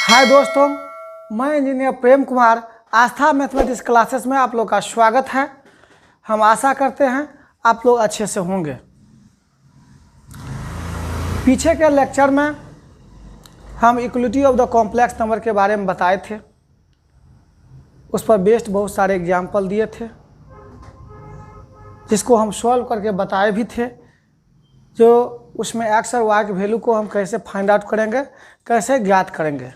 हाय दोस्तों, मैं इंजीनियर प्रेम कुमार। आस्था mathematics classes में आप लोग का स्वागत है। हम आशा करते हैं आप लोग अच्छे से होंगे। पीछे के लेक्चर में हम equality of the complex number के बारे में बताए थे। उस पर बेस्ड बहुत सारे एग्जाम्पल दिए थे जिसको हम सॉल्व करके बताए भी थे। जो उसमें एक्स और वाई के वैल्यू को हम कैसे फाइंड आउट करेंगे, कैसे ज्ञात करेंगे।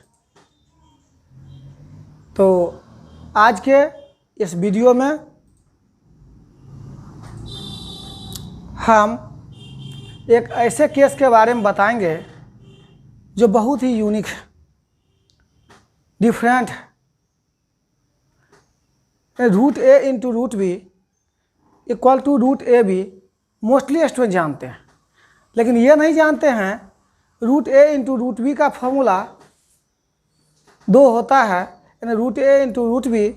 तो आज के इस वीडियो में हम एक ऐसे केस के बारे में बताएंगे जो बहुत ही यूनिक है, डिफरेंट है। Root A into root B equal to root A b mostly student जानते हैं, लेकिन ये नहीं जानते हैं रूट ए इंटू रूट बी का फॉर्मूला 2 होता है। यानी रूट ए इंटू रूट बी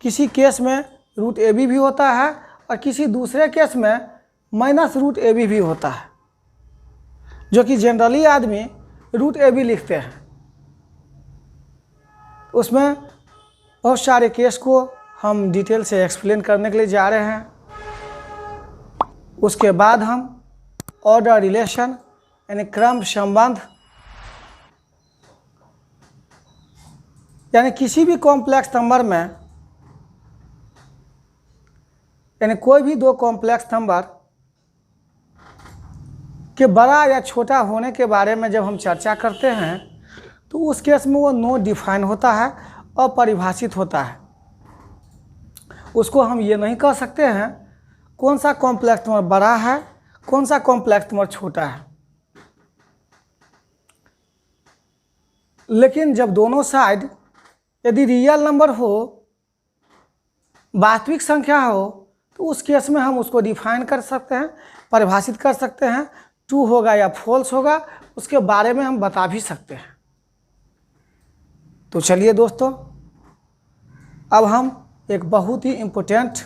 किसी केस में रूट ए बी भी होता है और किसी दूसरे केस में माइनस रूट ए बी भी होता है, जो कि जनरली आदमी रूट ए बी लिखते हैं। उसमें बहुत सारे केस को हम डिटेल से एक्सप्लेन करने के लिए जा रहे हैं। उसके बाद हम ऑर्डर रिलेशन यानी क्रम संबंध, यानी किसी भी कॉम्प्लेक्स नंबर में, यानी कोई भी 2 कॉम्प्लेक्स नंबर के बड़ा या छोटा होने के बारे में जब हम चर्चा करते हैं तो उस केस में वो नो डिफाइन होता है, अपरिभाषित होता है। उसको हम ये नहीं कह सकते हैं कौन सा कॉम्प्लेक्स नंबर बड़ा है, कौन सा कॉम्प्लेक्स नंबर छोटा है। लेकिन जब दोनों साइड यदि रियल नंबर हो, वास्तविक संख्या हो, तो उस केस में हम उसको डिफाइन कर सकते हैं, परिभाषित कर सकते हैं। ट्रू होगा या फॉल्स होगा उसके बारे में हम बता भी सकते हैं। तो चलिए दोस्तों, अब हम एक बहुत ही इम्पोर्टेंट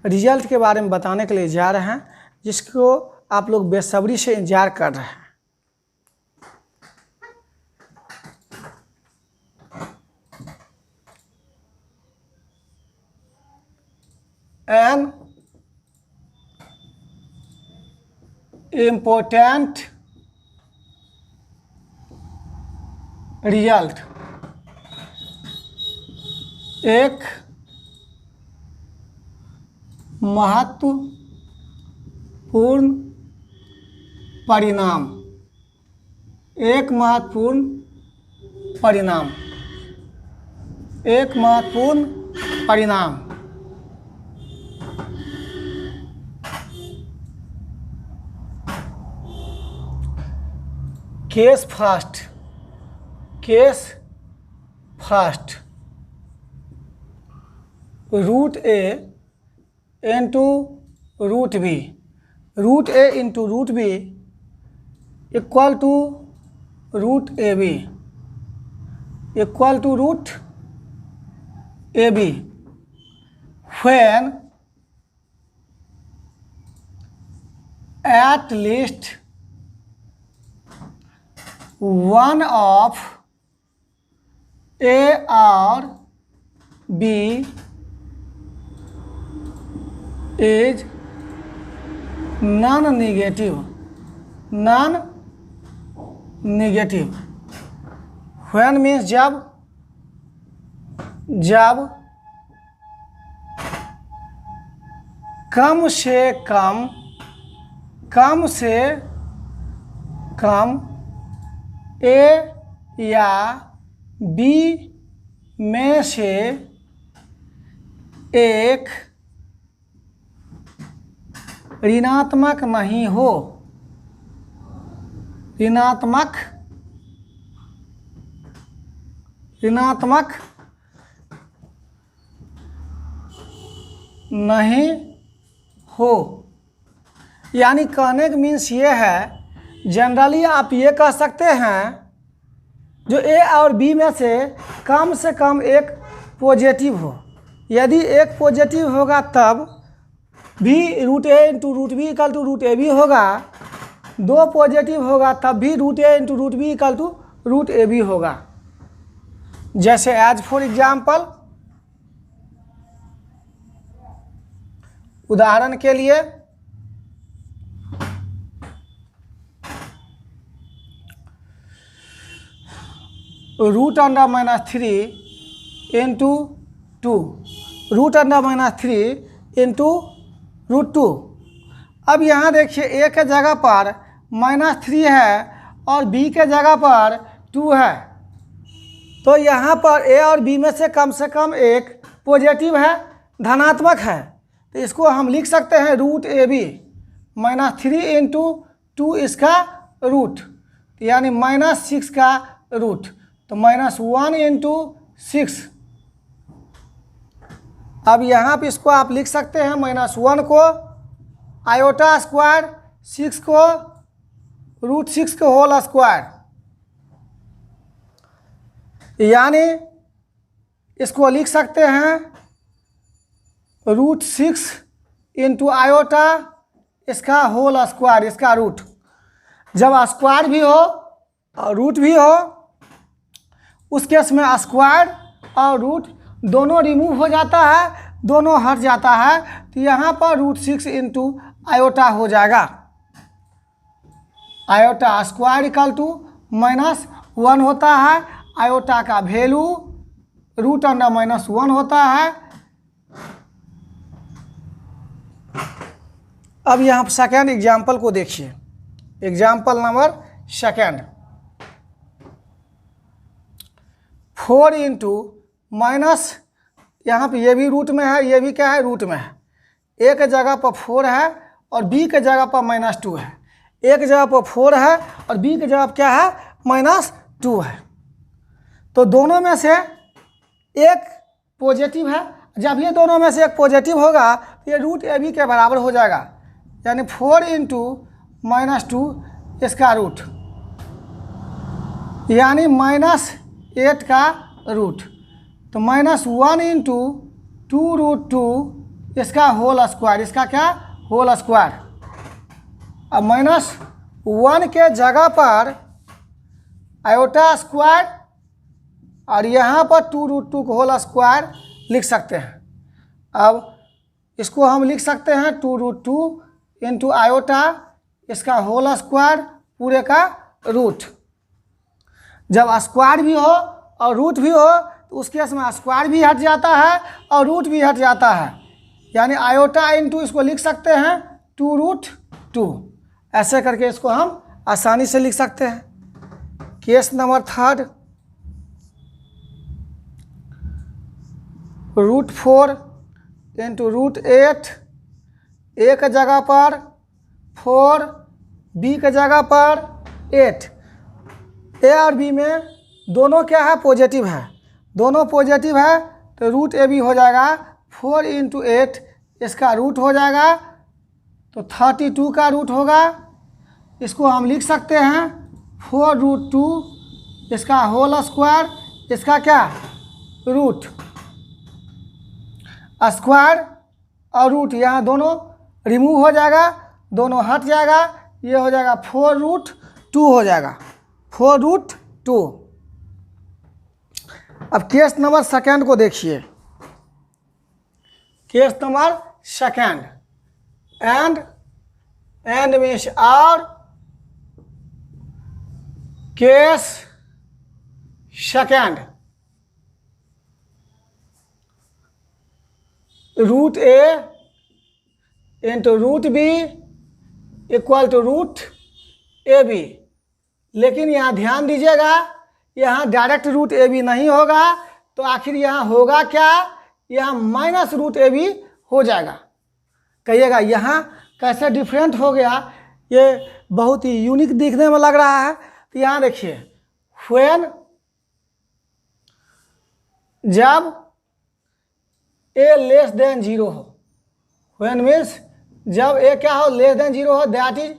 रिजल्ट के बारे में बताने के लिए जा रहे हैं, जिसको आप लोग बेसब्री से इंतजार कर रहे हैं। An important result, एक महत्वपूर्ण परिणाम, एक महत्वपूर्ण परिणाम, एक महत्वपूर्ण परिणाम। Case first root A into root B, root A into root B equal to root A B, equal to root A B when at least one of A or B is non-negative, non-negative। when means जब कम से कम ए या B में से एक ऋणात्मक नहीं हो, ऋणात्मक नहीं हो। यानी कहने का मीन्स ये है, जनरली आप ये कह सकते हैं जो ए और बी में से कम एक पॉजिटिव हो। यदि एक पॉजिटिव होगा तब भी root A into root B equal to root A B होगा, दो पॉजिटिव होगा तब भी root A into root B equal to root A B होगा। जैसे एज फॉर एग्जाम्पल, उदाहरण के लिए root under minus 3 into 2, root under minus 3 into root 2। अब यहाँ देखिए ए के जगह पर -3 है और बी के जगह पर 2 है, तो यहाँ पर ए और बी में से कम एक पॉजिटिव है, धनात्मक है, तो इसको हम लिख सकते हैं रूट ए बी -3 इंटू 2 इसका रूट, यानी -6 का रूट, तो -1 इंटू 6। अब यहाँ पे इसको आप लिख सकते हैं -1 को आयोटा स्क्वायर, 6 को √6 के होल स्क्वायर, यानी इसको लिख सकते हैं √6 इंटू आयोटा इसका होल स्क्वायर, इसका रूट। जब स्क्वायर भी हो और रूट भी हो उस केस में स्क्वायर और रूट दोनों रिमूव हो जाता है, दोनों हट जाता है, तो यहाँ पर √6 इंटू आयोटा हो जाएगा। आयोटा स्क्वायर इक्वल टू -1 होता है, आयोटा का वैल्यू रूट अंडर -1 होता है। अब यहाँ सेकेंड एग्जाम्पल को देखिए, example number second, 4 into minus, यहाँ पे ये भी रूट में है, ये भी क्या है, रूट में है। ए के जगह पर 4 है और बी के जगह पर -2 है, ए के जगह पर 4 है और बी के जगह पर क्या है, -2 है, तो दोनों में से एक पॉजिटिव है। जब ये दोनों में से एक पॉजिटिव होगा तो ये रूट ए बी के बराबर हो जाएगा, यानी 4 इंटू -2 इसका रूट, यानी -8 का रूट, तो -1 इंटू 2√2 इसका होल स्क्वायर, इसका क्या, होल स्क्वायर। अब -1 के जगह पर आयोटा स्क्वायर और यहाँ पर 2√2 को होल स्क्वायर लिख सकते हैं। अब इसको हम लिख सकते हैं 2√2 इंटू आयोटा इसका होल स्क्वायर पूरे का रूट। जब स्क्वायर भी हो और रूट भी हो तो उस केस में स्क्वायर भी हट जाता है और रूट भी हट जाता है, यानी आयोटा इंटू इसको लिख सकते हैं 2√2। ऐसे करके इसको हम आसानी से लिख सकते हैं। केस नंबर थर्ड, √4 इंटू √8, ए के जगह पर 4, बी के जगह पर 8। ए और बी में दोनों क्या है, पॉजिटिव है, दोनों पॉजिटिव है, तो रूट ए बी हो जाएगा 4 इंटू 8 इसका रूट हो जाएगा, तो 32 का रूट होगा। इसको हम लिख सकते हैं 4√2 इसका होल स्क्वायर, इसका क्या, रूट। स्क्वायर और रूट यहाँ दोनों रिमूव हो जाएगा, दोनों हट जाएगा, ये हो जाएगा 4√2 हो जाएगा, 4√2। अब केस नंबर सेकेंड को देखिए, case number second, and means और case second, root A into root B equal to root A B. लेकिन यहाँ ध्यान दीजिएगा, यहाँ डायरेक्ट रूट ए बी नहीं होगा, तो आखिर यहाँ होगा क्या, यहाँ -√ab हो जाएगा। कहिएगा यहाँ कैसे डिफरेंट हो गया, ये बहुत ही यूनिक दिखने में लग रहा है। तो यहाँ देखिए, व्हेन जब a लेस देन 0 हो, व्हेन मीन्स जब a क्या हो, लेस देन 0 हो, दैट इज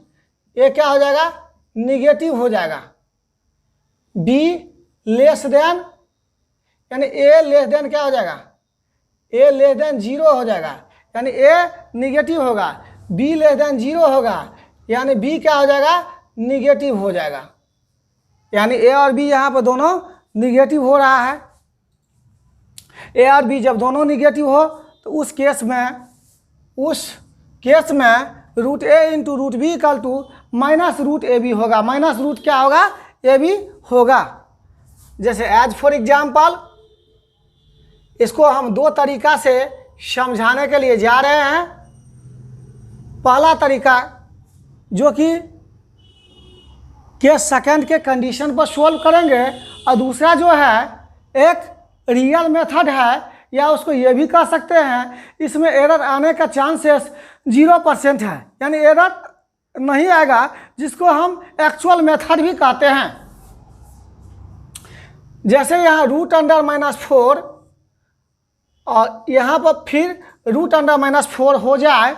a क्या हो जाएगा, निगेटिव हो जाएगा। b लेस देन, यानी a लेस देन क्या हो जाएगा, a लेस देन 0 हो जाएगा, यानी a निगेटिव होगा। b लेस देन 0 होगा, यानी b क्या हो जाएगा, निगेटिव हो जाएगा। यानी a और b यहाँ पर दोनों निगेटिव हो रहा है। ए और बी जब दोनों निगेटिव हो तो उस केस में root A into root B equal to minus root A B होगा। माइनस रूट क्या होगा? ए बी होगा। जैसे एज फॉर एग्जाम्पल इसको हम दो तरीका से समझाने के लिए जा रहे हैं। पहला तरीका जो कि केस सेकंड के कंडीशन पर सोल्व करेंगे, और दूसरा जो है एक रियल मेथड है, या उसको ये भी कह सकते हैं इसमें एरर आने का चांसेस 0% है, यानी एरर नहीं आएगा, जिसको हम एक्चुअल मेथड भी कहते हैं। जैसे यहाँ रूट अंडर -4 और यहाँ पर फिर रूट अंडर -4 हो जाए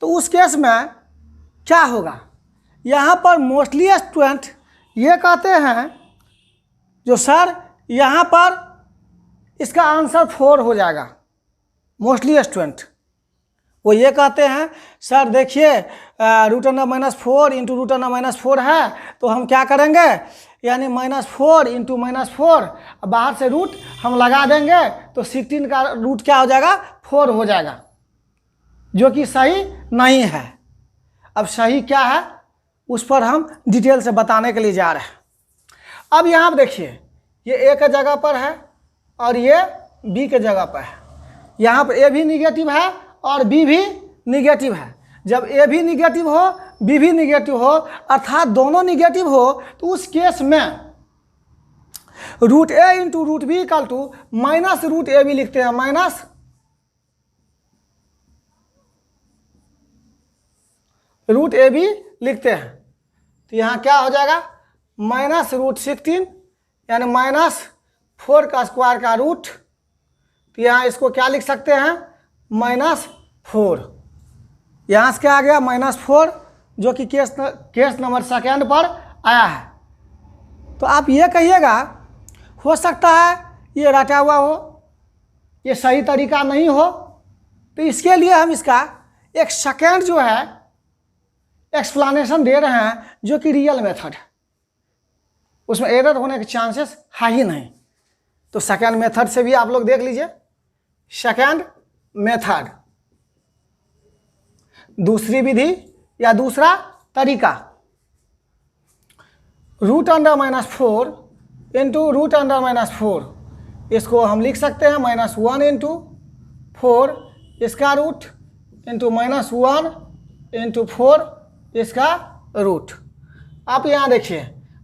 तो उस केस में क्या होगा? यहाँ पर मोस्टली स्टूडेंट ये कहते हैं जो सर यहाँ पर इसका आंसर 4 हो जाएगा। मोस्टली स्टूडेंट वो ये कहते हैं सर देखिए root under -4 into root under -4 है, तो हम क्या करेंगे, यानी -4 इंटू -4 बाहर से रूट हम लगा देंगे तो 16 का रूट क्या हो जाएगा? 4 हो जाएगा, जो कि सही नहीं है। अब सही क्या है उस पर हम डिटेल से बताने के लिए जा रहे हैं। अब यहाँ पर देखिए ये ए के जगह पर है और ये बी के जगह पर है। यहाँ पर ए भी निगेटिव है और बी भी निगेटिव है। जब ए भी निगेटिव हो बी भी निगेटिव हो, अर्थात दोनों निगेटिव हो, तो उस केस में root A into root B equal to minus root A B लिखते हैं। माइनस रूट ए बी लिखते हैं, तो यहाँ क्या हो जाएगा? माइनस रूट 16 यानी -4 का स्क्वायर का रूट, तो यहाँ इसको क्या लिख सकते हैं? -4। यहाँ से क्या आ गया? -4, जो कि केस नंबर सेकेंड पर आया है। तो आप ये कहिएगा, हो सकता है ये रटा हुआ हो, ये सही तरीका नहीं हो, तो इसके लिए हम इसका एक सेकेंड जो है एक्सप्लेनेशन दे रहे हैं, जो कि रियल मेथड है, उसमें एरर होने के चांसेस है ही नहीं। तो सेकेंड मेथड से भी आप लोग देख लीजिए। सेकेंड मेथड, दूसरी विधि या दूसरा तरीका, root under -4 into root under -4, इसको हम लिख सकते हैं -1 इंटू 4 इसका रूट इंटू -1 इंटू 4 इसका रूट। आप यहाँ देखिए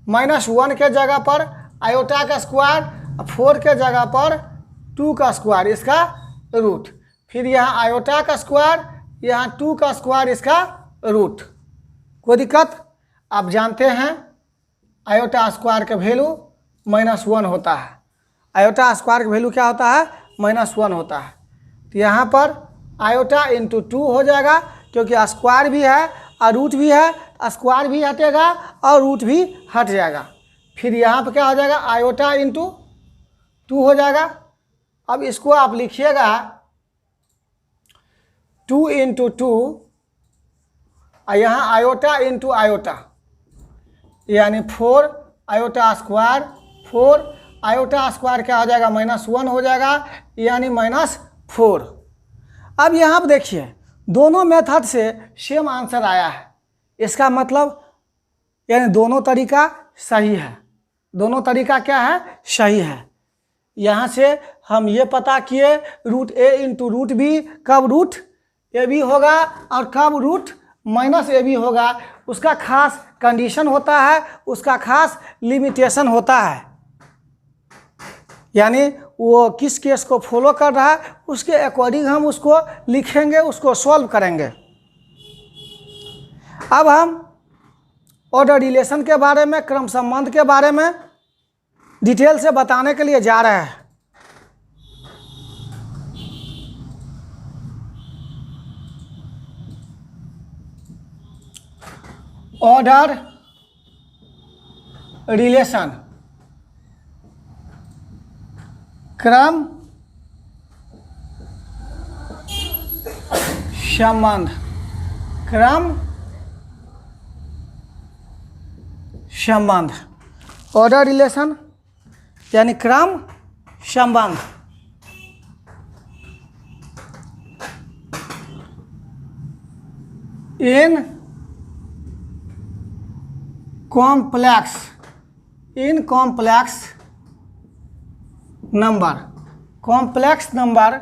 -1 के जगह पर आयोटा का स्क्वायर, 4 के जगह पर 2 का स्क्वायर इसका रूट, फिर यहाँ आयोटा का स्क्वायर, यहाँ 2 का स्क्वायर इसका रूट। कोई दिक्कत? आप जानते हैं आयोटा स्क्वायर का वैल्यू -1 होता है। आयोटा स्क्वायर का वैल्यू क्या होता है? -1 होता है। तो यहाँ पर आयोटा इंटू 2 हो जाएगा, क्योंकि स्क्वायर भी है और रूट भी है, स्क्वायर भी हटेगा और रूट भी हट जाएगा। फिर यहाँ पर क्या हो जाएगा? आयोटा इंटू 2 हो जाएगा। अब इसको आप लिखिएगा 2 इंटू 2, और यहाँ आयोटा इंटू आयोटा, यानी 4 आयोटा स्क्वायर, 4 आयोटा स्क्वायर क्या हो जाएगा? -1 हो जाएगा, यानी -4। अब यहाँ पर देखिए दोनों मेथड से सेम आंसर आया है। इसका मतलब यानी दोनों तरीका सही है। दोनों तरीका क्या है? सही है। यहाँ से हम ये पता किए रूट ए इंटू रूट बी कब रूट ए बी होगा और कब रूट -ए बी होगा, उसका खास कंडीशन होता है, उसका खास लिमिटेशन होता है। यानी वो किस केस को फॉलो कर रहा है उसके अकॉर्डिंग हम उसको लिखेंगे, उसको सॉल्व करेंगे। अब हम ऑर्डर रिलेशन के बारे में, क्रम संबंध के बारे में डिटेल से बताने के लिए जा रहे हैं। ऑर्डर रिलेशन, क्रम संबंध, क्रम संबंध, ऑर्डर रिलेशन यानी क्रम संबंध। इन कॉम्प्लेक्स नंबर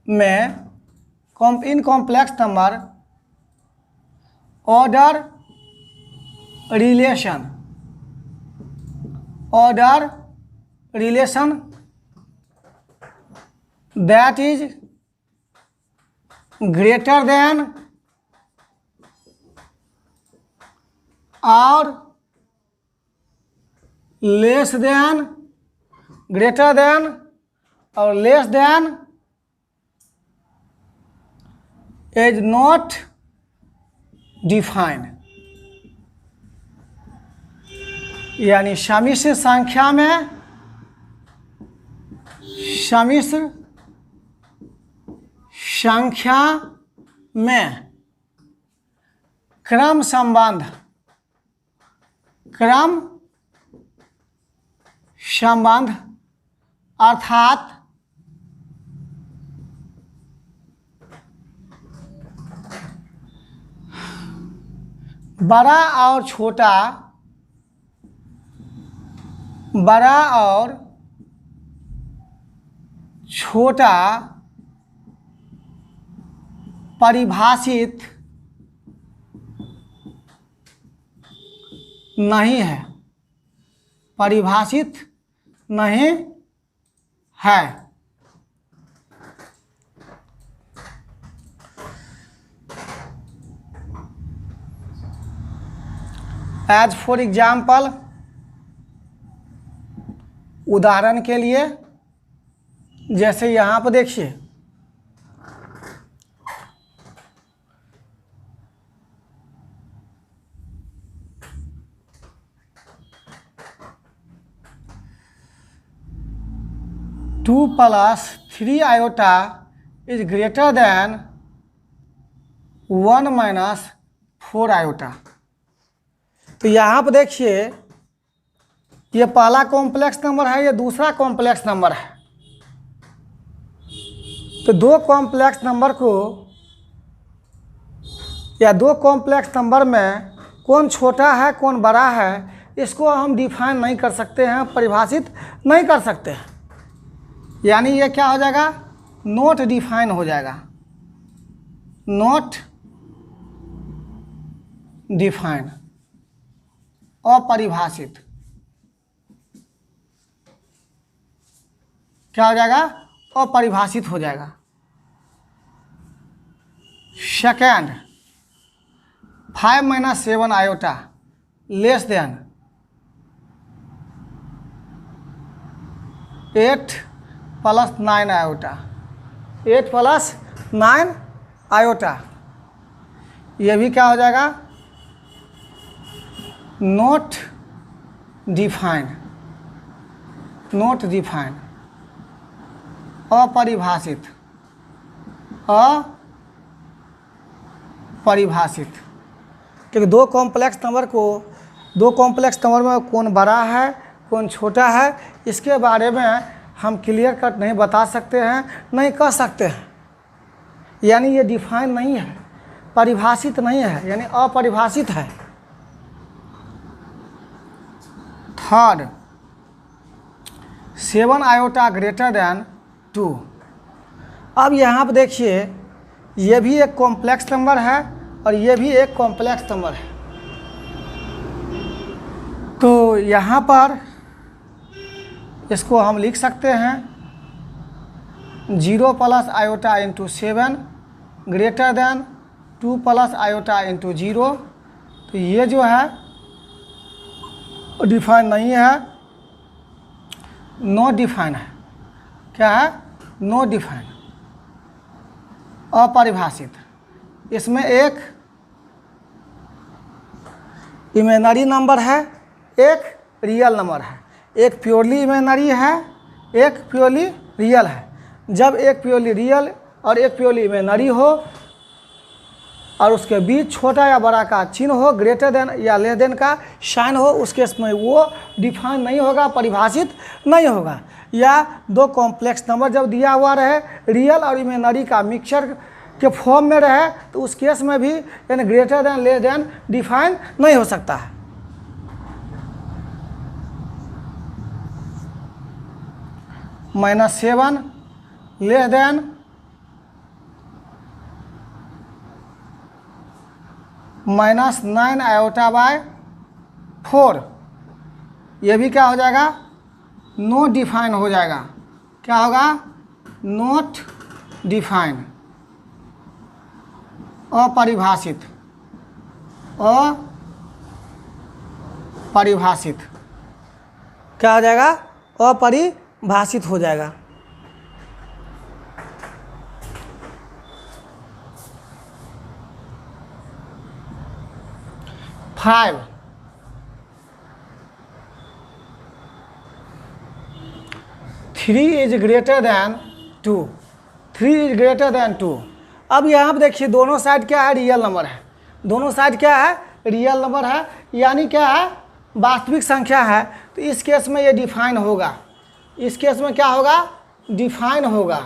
में in complex number order relation that is greater than और लेस देन, ग्रेटर देन और less than is not defined. यानी सम्मिश्र संख्या में क्रम संबंध अर्थात बड़ा और छोटा परिभाषित नहीं है, एज फॉर एग्जाम्पल, उदाहरण के लिए जैसे यहाँ पर देखिए, two plus 3 iota is greater then 1 minus 4 iota. तो यहाँ पर देखिए, ये पहला कॉम्प्लेक्स नंबर है, ये दूसरा कॉम्प्लेक्स नंबर है। तो दो कॉम्प्लेक्स नंबर में कौन छोटा है कौन बड़ा है, इसको हम डिफाइन नहीं कर सकते हैं, परिभाषित नहीं कर सकते हैं। यानी ये क्या हो जाएगा, नॉट डिफाइन हो जाएगा, नॉट डिफाइन, अपरिभाषित। क्या हो जाएगा, अपरिभाषित हो जाएगा। Second, 5 minus 7 iota less than 8 plus 9 iota, 8 plus 9 iota, ये भी क्या हो जाएगा, नॉट डिफाइन, अपरिभाषित, क्योंकि दो कॉम्प्लेक्स नंबर में कौन बड़ा है कौन छोटा है, इसके बारे में हम क्लियर कट नहीं बता सकते हैं, नहीं कह सकते हैं। यानी ये डिफाइन नहीं है, परिभाषित नहीं है, यानी अपरिभाषित है। Third, 7 iota greater than 2। अब यहाँ पर देखिए, ये भी एक कॉम्प्लेक्स नंबर है और ये भी एक कॉम्प्लेक्स नंबर है। तो यहाँ पर इसको हम लिख सकते हैं 0 plus iota into 7 greater than 2 plus iota into 0। तो ये जो है डिफाइन नहीं है, नो डिफाइन है। क्या है, नो डिफाइन, अपरिभाषित। इसमें एक इमेजिनरी नंबर है, एक रियल नंबर है, एक प्योरली इमेजिनरी है, एक प्योरली रियल है। जब एक प्योरली रियल और एक प्योरली इमेजिनरी हो और उसके बीच छोटा या बड़ा का चिन्ह हो, ग्रेटर देन या लेस देन का साइन हो, उस केस में वो डिफाइन नहीं होगा, परिभाषित नहीं होगा। या दो कॉम्प्लेक्स नंबर जब दिया हुआ रहे, रियल और इमेजिनरी का मिक्सचर के फॉर्म में रहे तो उस केस में भी यानी greater than less than define नहीं हो सकता है। -7 लेस देन -9 आयोटा बाय 4, ये भी क्या हो जाएगा, नॉट डिफाइन हो जाएगा। क्या होगा, नॉट डिफाइन, अपरिभाषित, अपरिभाषित। क्या हो जाएगा, अपरिभाषित हो जाएगा। Five, 3 is greater than 2, 3 is greater than 2। अब यहाँ पर देखिए दोनों साइड क्या है, रियल नंबर है, दोनों साइड क्या है, रियल नंबर है, यानी क्या है, वास्तविक संख्या है। तो इस केस में ये डिफाइन होगा, इस केस में क्या होगा, डिफाइन होगा,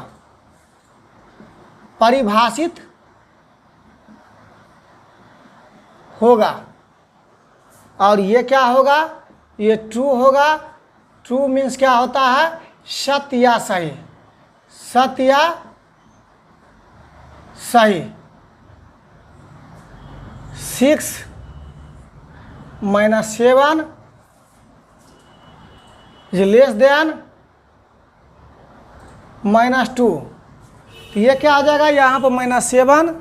परिभाषित होगा। और ये क्या होगा, ये ट्रू होगा। ट्रू मीन्स क्या होता है, सत्य या सही, सत्य या सही। 6 - 7 इज लेस देन -2। तो ये क्या आ जाएगा, यहाँ पर -7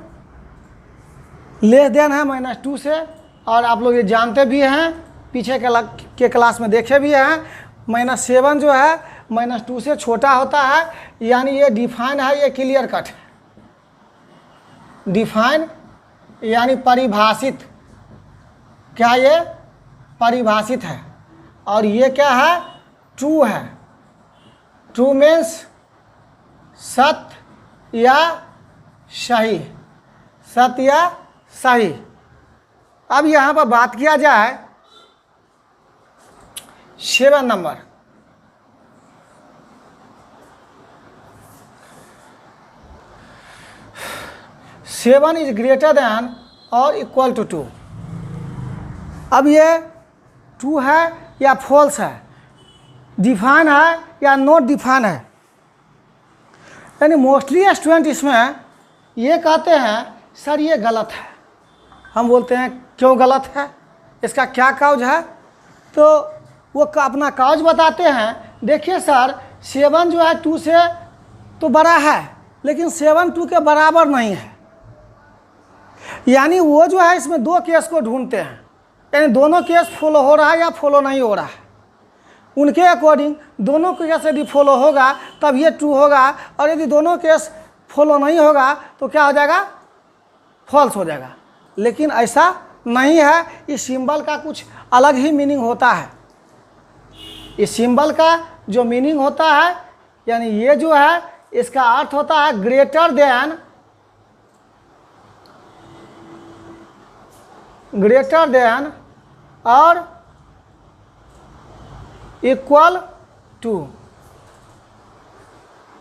लेस देन है -2 से। और आप लोग ये जानते भी हैं, पीछे के क्लास में देखे भी हैं, -7 जो है -2 से छोटा होता है, यानी ये डिफाइन है, ये क्लियर कट है। डिफाइन यानी परिभाषित, क्या ये परिभाषित है। और ये क्या है, ट्रू है। ट्रू मीन्स सत्य या सही, सत्य या सही। अब यहाँ पर बात किया जाए 7 नंबर, 7 इज ग्रेटर दैन और इक्वल टू 2। अब ये ट्रू है या फॉल्स है, डिफाइन है या नॉट डिफाइन है। यानी मोस्टली स्टूडेंट इसमें ये कहते हैं सर ये गलत है। हम बोलते हैं क्यों गलत है, इसका क्या काउज है, तो वो अपना काउज बताते हैं। देखिए सर 7 जो है 2 से तो बड़ा है, लेकिन 7 2 के बराबर नहीं है। यानी वो जो है इसमें दो केस को ढूंढते हैं, यानी दोनों केस फॉलो हो रहा है या फॉलो नहीं हो रहा है। उनके अकॉर्डिंग दोनों केस यदि फॉलो होगा तब ये ट्रू होगा, और यदि दोनों केस फॉलो नहीं होगा तो क्या हो जाएगा, फॉल्स हो जाएगा। लेकिन ऐसा नहीं है, इस सिंबल का कुछ अलग ही मीनिंग होता है। इस सिंबल का जो मीनिंग होता है, यानी ये जो है इसका अर्थ होता है ग्रेटर देन और इक्वल टू,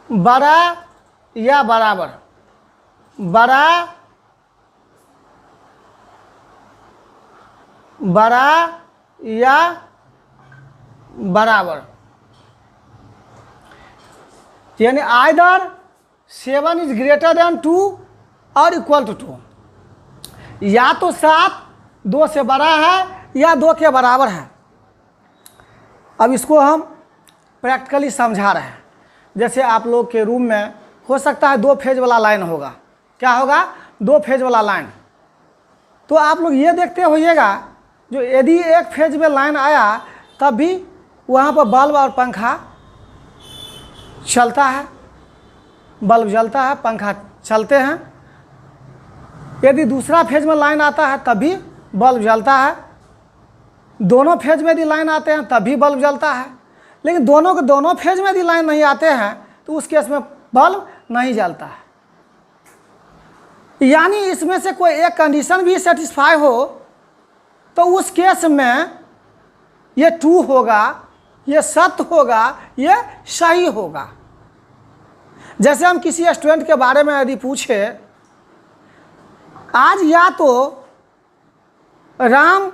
बड़ा या बराबर, बड़ा या बराबर। यानी आइदर 7 इज ग्रेटर देन 2 और इक्वल टू 2, या तो 7 2 से बड़ा है या 2 के बराबर है। अब इसको हम प्रैक्टिकली समझा रहे हैं। जैसे आप लोग के रूम में हो सकता है 2 फेज वाला लाइन होगा। क्या होगा, 2 फेज वाला लाइन। तो आप लोग ये देखते होइएगा, जो यदि एक फेज में लाइन आया तब भी वहाँ पर बल्ब और पंखा चलता है, बल्ब जलता है, पंखा चलते हैं। यदि दूसरा फेज में लाइन आता है तब भी बल्ब जलता है। दोनों फेज में यदि लाइन आते हैं तब भी बल्ब जलता है। लेकिन दोनों फेज में यदि लाइन नहीं आते हैं तो उस केस में बल्ब नहीं जलता है। यानी इसमें से कोई एक कंडीशन भी सेटिस्फाई हो तो उस केस में ये ट्रू होगा, ये सत्य होगा, ये सही होगा। जैसे हम किसी स्टूडेंट के बारे में यदि पूछे आज या तो राम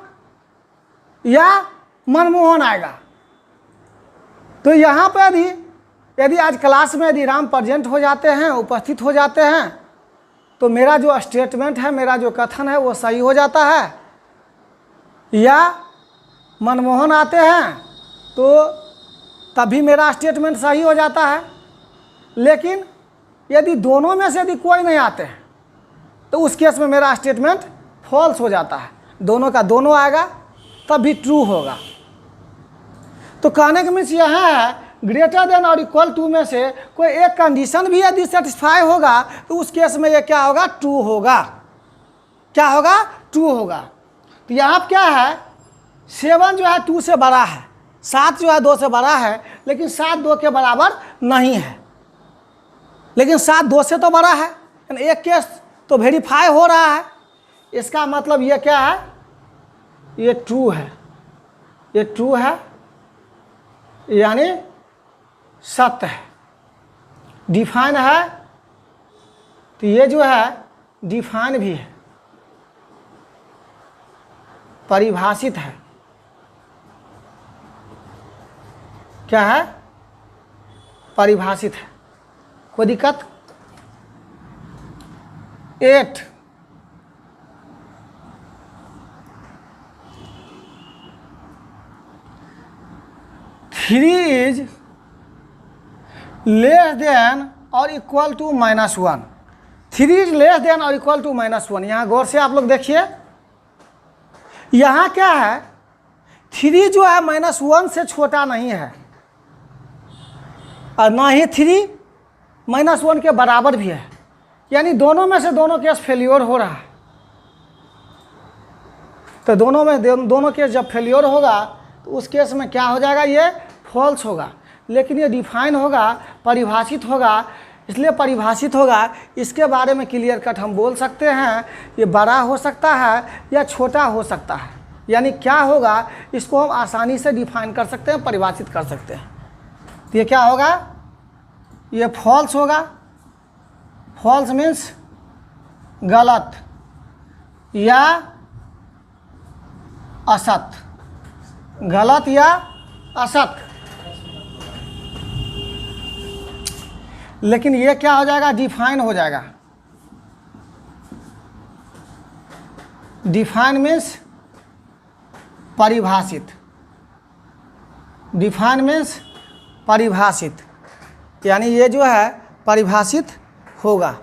या मनमोहन आएगा। तो यहाँ पर यदि आज क्लास में यदि राम प्रेजेंट हो जाते हैं, उपस्थित हो जाते हैं, तो मेरा जो स्टेटमेंट है, मेरा जो कथन है वो सही हो जाता है। या मनमोहन आते हैं तो तभी मेरा स्टेटमेंट सही हो जाता है। लेकिन यदि दोनों में से यदि कोई नहीं आते हैं तो उस केस में मेरा स्टेटमेंट फॉल्स हो जाता है। दोनों का दोनों आएगा तब भी ट्रू होगा। तो कहने का मीन्स यह है ग्रेटर देन और इक्वल टू में से कोई एक कंडीशन भी यदि सेटिस्फाई होगा तो उस केस में ये क्या होगा? ट्रू होगा। क्या होगा? ट्रू होगा। तो यहाँ क्या है, 7 जो है 2 से बड़ा है, 7 जो है 2 से बड़ा है, लेकिन 7 2 के बराबर नहीं है। लेकिन 7 2 से तो बड़ा है, एक केस तो वेरीफाई हो रहा है। इसका मतलब ये क्या है? ये ट्रू है। ये ट्रू है यानी सत्य है, डिफाइन है। तो ये जो है डिफाइन भी है, परिभाषित है। क्या है? परिभाषित है। कोई दिक्कत? 8 3 इज लेस देन और equal to -1। 3 is less than और इक्वल टू -1। यहाँ गौर से आप लोग देखिए, यहाँ क्या है, 3 जो है -1 से छोटा नहीं है और ना ही 3 -1 के बराबर भी है। यानी दोनों में से दोनों केस फेल्योर हो रहा है। तो दोनों केस जब फेल्योर होगा तो उस केस में क्या हो जाएगा? ये फॉल्स होगा। लेकिन ये डिफाइन होगा, परिभाषित होगा। इसलिए परिभाषित होगा, इसके बारे में क्लियर कट हम बोल सकते हैं ये बड़ा हो सकता है या छोटा हो सकता है। यानी क्या होगा, इसको हम आसानी से डिफाइन कर सकते हैं, परिभाषित कर सकते हैं। तो ये क्या होगा? ये फॉल्स होगा। फॉल्स मीन्स गलत या असत, गलत या असत। लेकिन ये क्या हो जाएगा? डिफाइन हो जाएगा। डिफाइन मीन्स परिभाषित। डिफाइन मीन्स परिभाषित, यानी ये जो है परिभाषित होगा।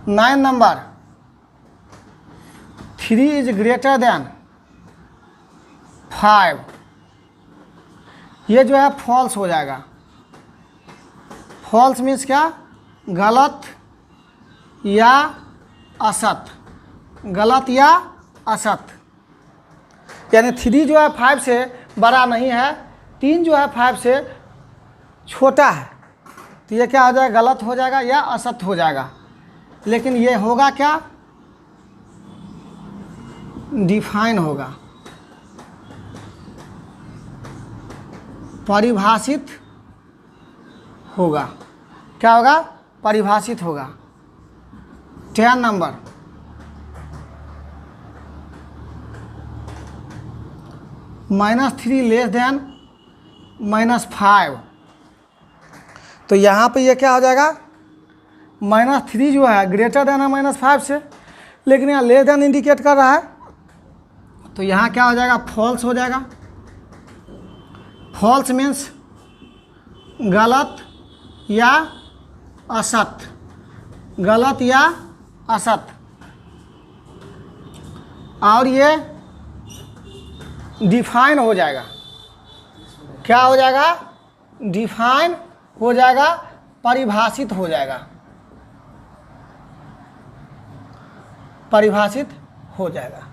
9 नंबर, 3 इज ग्रेटर देन 5। ये जो है फॉल्स हो जाएगा। फॉल्स मीन्स क्या? गलत या असत, गलत या असत। यानी 3 जो है 5 से बड़ा नहीं है, 3 जो है 5 से छोटा है। तो ये क्या हो जाएगा? गलत हो जाएगा या असत हो जाएगा। लेकिन ये होगा क्या? डिफाइन होगा, परिभाषित होगा। क्या होगा? परिभाषित होगा। 10 नंबर, -3 लेस देन -5। तो यहाँ पे ये क्या हो जाएगा? -3 जो है ग्रेटर देन है -5 से, लेकिन यहाँ लेस देन इंडिकेट कर रहा है। तो यहाँ क्या हो जाएगा? फॉल्स हो जाएगा। फॉल्स मीन्स गलत या असत, गलत या असत। और ये डिफाइन हो जाएगा। क्या हो जाएगा? डिफाइन हो जाएगा, परिभाषित हो जाएगा, परिभाषित हो जाएगा।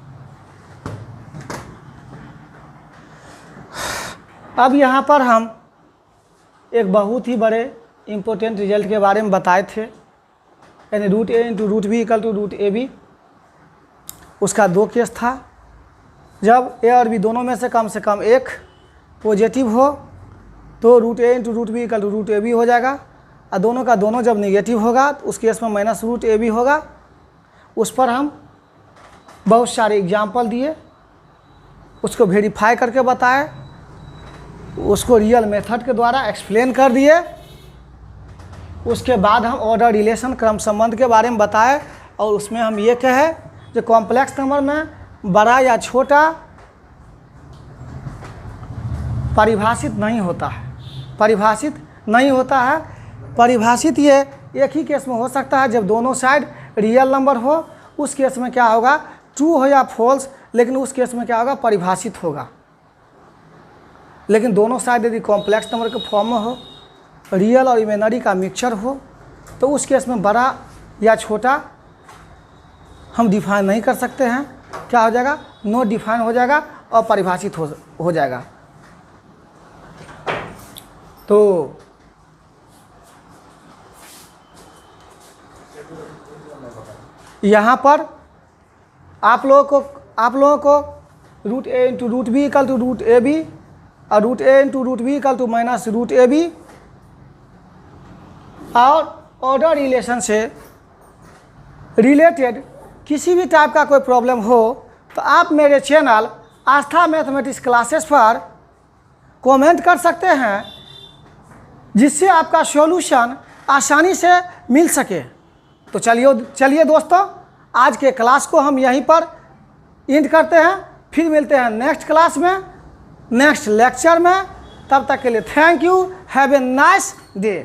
अब यहाँ पर हम एक बहुत ही बड़े इम्पोर्टेंट रिजल्ट के बारे में बताए थे, यानी √a × √b = √ab। उसका 2 केस था। जब a और b दोनों में से कम एक पॉजिटिव हो तो √a × √b = √ab हो जाएगा। और दोनों का दोनों जब निगेटिव होगा तो उस केस में -√ab होगा। उस पर हम बहुत सारे एग्जाम्पल दिए, उसको वेरीफाई करके बताए, उसको रियल मेथड के द्वारा एक्सप्लेन कर दिए। उसके बाद हम ऑर्डर रिलेशन क्रम संबंध के बारे में बताए और उसमें हम ये कहे कि कॉम्प्लेक्स नंबर में बड़ा या छोटा परिभाषित नहीं होता है, परिभाषित नहीं होता है। परिभाषित ये एक ही केस में हो सकता है जब दोनों साइड रियल नंबर हो, उस केस में क्या होगा, ट्रू हो या फॉल्स, लेकिन उस केस में क्या होगा, परिभाषित होगा। लेकिन दोनों साइड यदि कॉम्प्लेक्स नंबर के फॉर्म में हो, रियल और इमेजिनरी का मिक्सचर हो, तो उस केस में बड़ा या छोटा हम डिफाइन नहीं कर सकते हैं। क्या हो जाएगा, नो डिफाइन हो जाएगा और परिभाषित हो जाएगा। तो यहाँ पर आप लोगों को root A into root B equal to root A B और root A into root B equal to minus root A B और ऑर्डर रिलेशन से रिलेटेड किसी भी टाइप का कोई प्रॉब्लम हो तो आप मेरे चैनल आस्था मैथमेटिक्स क्लासेस पर कमेंट कर सकते हैं, जिससे आपका सॉल्यूशन आसानी से मिल सके। तो चलिए दोस्तों, आज के क्लास को हम यहीं पर एंड करते हैं। फिर मिलते हैं नेक्स्ट क्लास में, नेक्स्ट लेक्चर में। तब तक के लिए thank you, have a nice day.